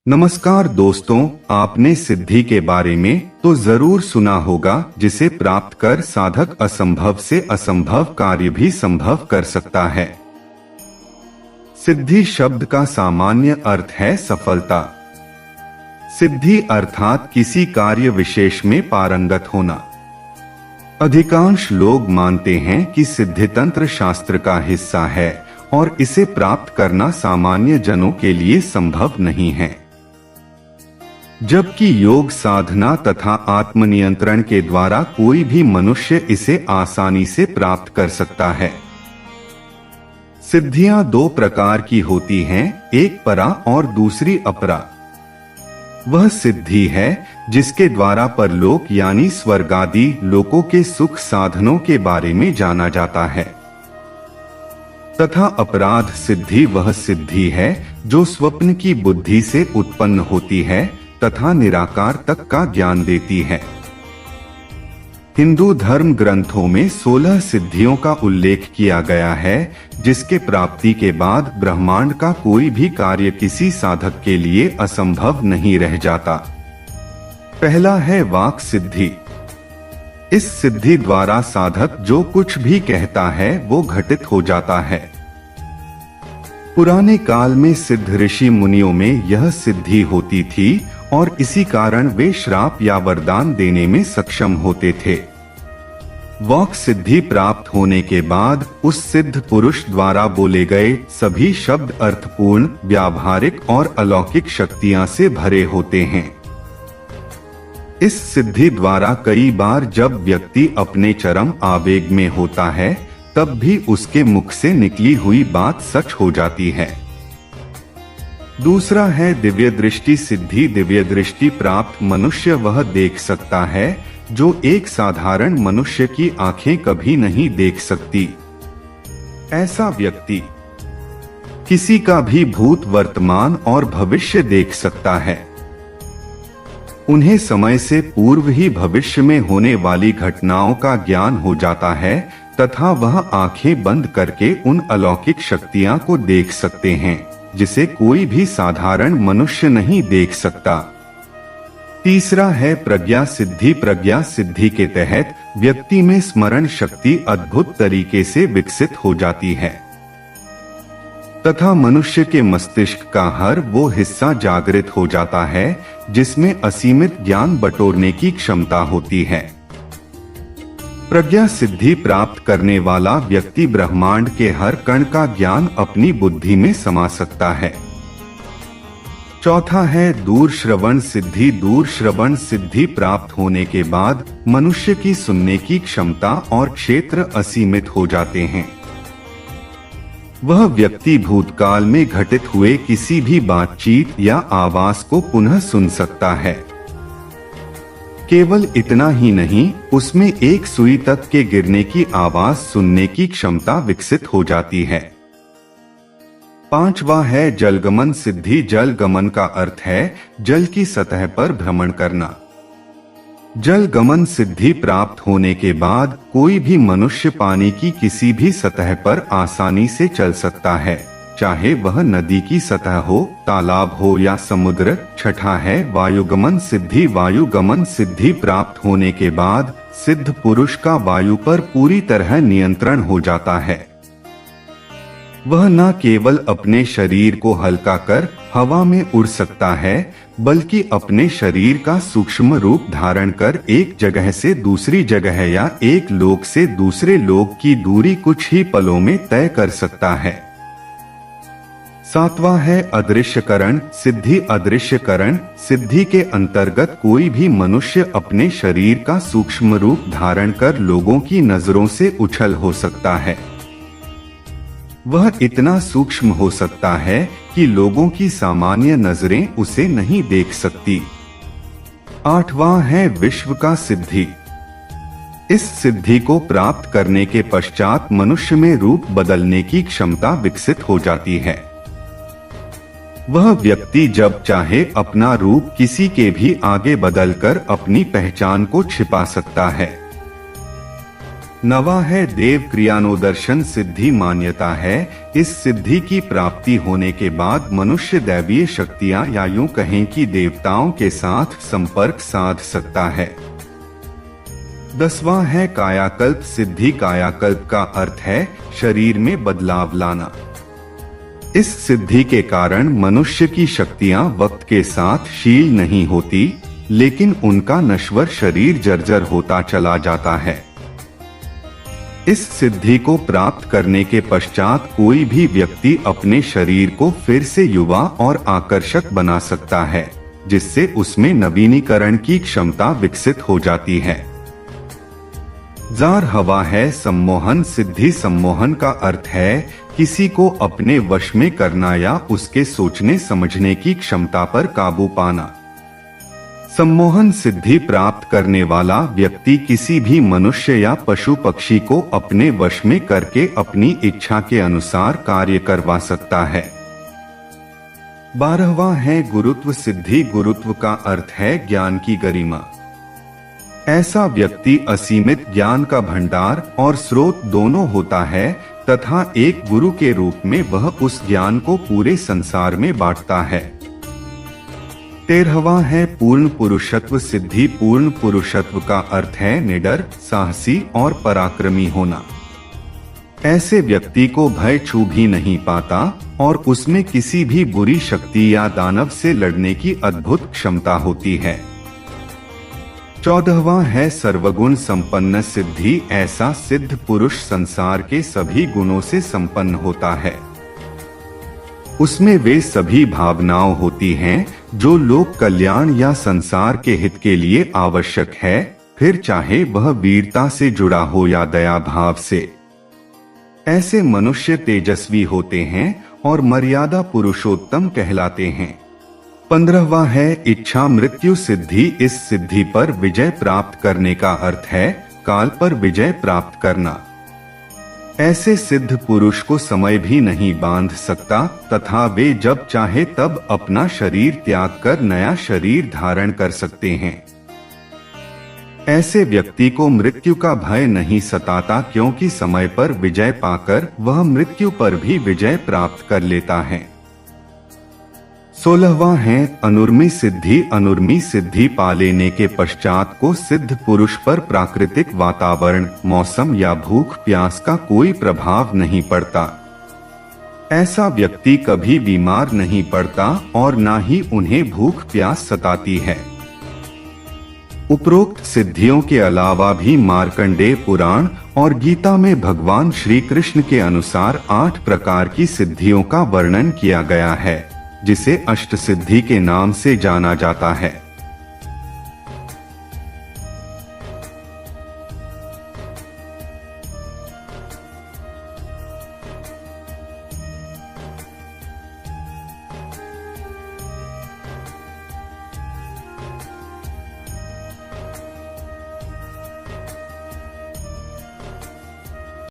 नमस्कार दोस्तों, आपने सिद्धि के बारे में तो जरूर सुना होगा, जिसे प्राप्त कर साधक असंभव से असंभव कार्य भी संभव कर सकता है। सिद्धि शब्द का सामान्य अर्थ है सफलता। सिद्धि अर्थात किसी कार्य विशेष में पारंगत होना। अधिकांश लोग मानते हैं कि सिद्धि तंत्र शास्त्र का हिस्सा है और इसे प्राप्त करना सामान्य जनों के लिए संभव नहीं है, जबकि योग साधना तथा आत्मनियंत्रण के द्वारा कोई भी मनुष्य इसे आसानी से प्राप्त कर सकता है। सिद्धियां दो प्रकार की होती हैं, एक परा और दूसरी अपरा। वह सिद्धि है जिसके द्वारा परलोक यानी स्वर्ग आदि लोकों के सुख साधनों के बारे में जाना जाता है, तथा अपराध सिद्धि वह सिद्धि है जो स्वप्न की बुद्धि से उत्पन्न होती है तथा निराकार तक का ज्ञान देती है। हिंदू धर्म ग्रंथों में 16 सिद्धियों का उल्लेख किया गया है, जिसके प्राप्ति के बाद ब्रह्मांड का कोई भी कार्य किसी साधक के लिए असंभव नहीं रह जाता। पहला है वाक सिद्धि। इस सिद्धि द्वारा साधक जो कुछ भी कहता है वो घटित हो जाता है। पुराने काल में सिद्ध ऋषि मुनियों में यह सिद्धि होती थी और इसी कारण वे श्राप या वरदान देने में सक्षम होते थे। वाक सिद्धि प्राप्त होने के बाद उस सिद्ध पुरुष द्वारा बोले गए सभी शब्द अर्थपूर्ण, व्यावहारिक और अलौकिक शक्तियां से भरे होते हैं। इस सिद्धि द्वारा कई बार जब व्यक्ति अपने चरम आवेग में होता है, तब भी उसके मुख से निकली हुई बात सच हो जाती है। दूसरा है दिव्य दृष्टि सिद्धि। दिव्य दृष्टि प्राप्त मनुष्य वह देख सकता है जो एक साधारण मनुष्य की आंखें कभी नहीं देख सकती। ऐसा व्यक्ति किसी का भी भूत, वर्तमान और भविष्य देख सकता है। उन्हें समय से पूर्व ही भविष्य में होने वाली घटनाओं का ज्ञान हो जाता है तथा वह आंखें बंद करके उन अलौकिक शक्तियां को देख सकते हैं जिसे कोई भी साधारण मनुष्य नहीं देख सकता। तीसरा है प्रज्ञा सिद्धि। प्रज्ञा सिद्धि के तहत व्यक्ति में स्मरण शक्ति अद्भुत तरीके से विकसित हो जाती है तथा मनुष्य के मस्तिष्क का हर वो हिस्सा जागृत हो जाता है जिसमें असीमित ज्ञान बटोरने की क्षमता होती है। प्रज्ञा सिद्धि प्राप्त करने वाला व्यक्ति ब्रह्मांड के हर कण का ज्ञान अपनी बुद्धि में समा सकता है। चौथा है दूर श्रवण सिद्धि। दूर श्रवण सिद्धि प्राप्त होने के बाद मनुष्य की सुनने की क्षमता और क्षेत्र असीमित हो जाते हैं। वह व्यक्ति भूतकाल में घटित हुए किसी भी बातचीत या आवाज को पुनः सुन सकता है। केवल इतना ही नहीं, उसमें एक सुई तक के गिरने की आवाज सुनने की क्षमता विकसित हो जाती है। पांचवा है जलगमन सिद्धि। जलगमन का अर्थ है जल की सतह पर भ्रमण करना। जलगमन सिद्धि प्राप्त होने के बाद कोई भी मनुष्य पानी की किसी भी सतह पर आसानी से चल सकता है, चाहे वह नदी की सतह हो, तालाब हो या समुद्र। छठा है वायुगमन सिद्धि। वायुगमन सिद्धि प्राप्त होने के बाद सिद्ध पुरुष का वायु पर पूरी तरह नियंत्रण हो जाता है। वह न केवल अपने शरीर को हल्का कर हवा में उड़ सकता है, बल्कि अपने शरीर का सूक्ष्म रूप धारण कर एक जगह से दूसरी जगह या एक लोक से दूसरे लोक की दूरी कुछ ही पलों में तय कर सकता है। सातवां है अदृश्यकरण सिद्धि। अदृश्यकरण सिद्धि के अंतर्गत कोई भी मनुष्य अपने शरीर का सूक्ष्म रूप धारण कर लोगों की नजरों से उछल हो सकता है। वह इतना सूक्ष्म हो सकता है कि लोगों की सामान्य नजरें उसे नहीं देख सकती। आठवां है विश्व का सिद्धि। इस सिद्धि को प्राप्त करने के पश्चात मनुष्य में रूप बदलने की क्षमता विकसित हो जाती है। वह व्यक्ति जब चाहे अपना रूप किसी के भी आगे बदलकर अपनी पहचान को छिपा सकता है। नवा है देव क्रियानुदर्शन सिद्धि। मान्यता है इस सिद्धि की प्राप्ति होने के बाद मनुष्य दैवीय शक्तियां या यूं कहें कि देवताओं के साथ संपर्क साध सकता है। 10वां है कायाकल्प सिद्धि। कायाकल्प का अर्थ है शरीर में बदलाव लाना। इस सिद्धि के कारण मनुष्य की शक्तियां वक्त के साथ क्षीण नहीं होती, लेकिन उनका नश्वर शरीर जर्जर होता चला जाता है। इस सिद्धि को प्राप्त करने के पश्चात कोई भी व्यक्ति अपने शरीर को फिर से युवा और आकर्षक बना सकता है, जिससे उसमें नवीनीकरण की क्षमता विकसित हो जाती है। जार हवा है सम्मोहन सिद्धि। सम्मोहन का अर्थ है किसी को अपने वश में करना या उसके सोचने समझने की क्षमता पर काबू पाना। सम्मोहन सिद्धि प्राप्त करने वाला व्यक्ति किसी भी मनुष्य या पशु पक्षी को अपने वश में करके अपनी इच्छा के अनुसार कार्य करवा सकता है। 12वां है गुरुत्व सिद्धि। गुरुत्व का अर्थ है ज्ञान की गरिमा। ऐसा व्यक्ति असीमित ज्ञान का भंडार और स्रोत दोनों होता है तथा एक गुरु के रूप में वह उस ज्ञान को पूरे संसार में बांटता है। 13वां है पूर्ण पुरुषत्व सिद्धि। पूर्ण पुरुषत्व का अर्थ है निडर, साहसी और पराक्रमी होना। ऐसे व्यक्ति को भय छू भी नहीं पाता और उसमें किसी भी बुरी शक्ति या दानव से लड़ने की अद्भुत क्षमता होती है। 14वां है सर्वगुण संपन्न सिद्धि। ऐसा सिद्ध पुरुष संसार के सभी गुणों से संपन्न होता है। उसमें वे सभी भावनाएं होती हैं जो लोक कल्याण या संसार के हित के लिए आवश्यक है, फिर चाहे वह वीरता से जुड़ा हो या दया भाव से। ऐसे मनुष्य तेजस्वी होते हैं और मर्यादा पुरुषोत्तम कहलाते हैं। 15वां है इच्छा मृत्यु सिद्धि। इस सिद्धि पर विजय प्राप्त करने का अर्थ है काल पर विजय प्राप्त करना। ऐसे सिद्ध पुरुष को समय भी नहीं बांध सकता तथा वे जब चाहे तब अपना शरीर त्याग कर नया शरीर धारण कर सकते हैं। ऐसे व्यक्ति को मृत्यु का भय नहीं सताता क्योंकि समय पर विजय पाकर वह मृत्यु पर भी विजय प्राप्त कर लेता है। 16वां है अनुर्मी सिद्धि। अनुर्मी सिद्धि पा लेने के पश्चात को सिद्ध पुरुष पर प्राकृतिक वातावरण, मौसम या भूख प्यास का कोई प्रभाव नहीं पड़ता। ऐसा व्यक्ति कभी बीमार नहीं पड़ता और ना ही उन्हें भूख प्यास सताती है। उपरोक्त सिद्धियों के अलावा भी मार्कंडेय पुराण और गीता में भगवान श्री कृष्ण के अनुसार 8 प्रकार की सिद्धियों का वर्णन किया गया है, जिसे अष्ट सिद्धि के नाम से जाना जाता है।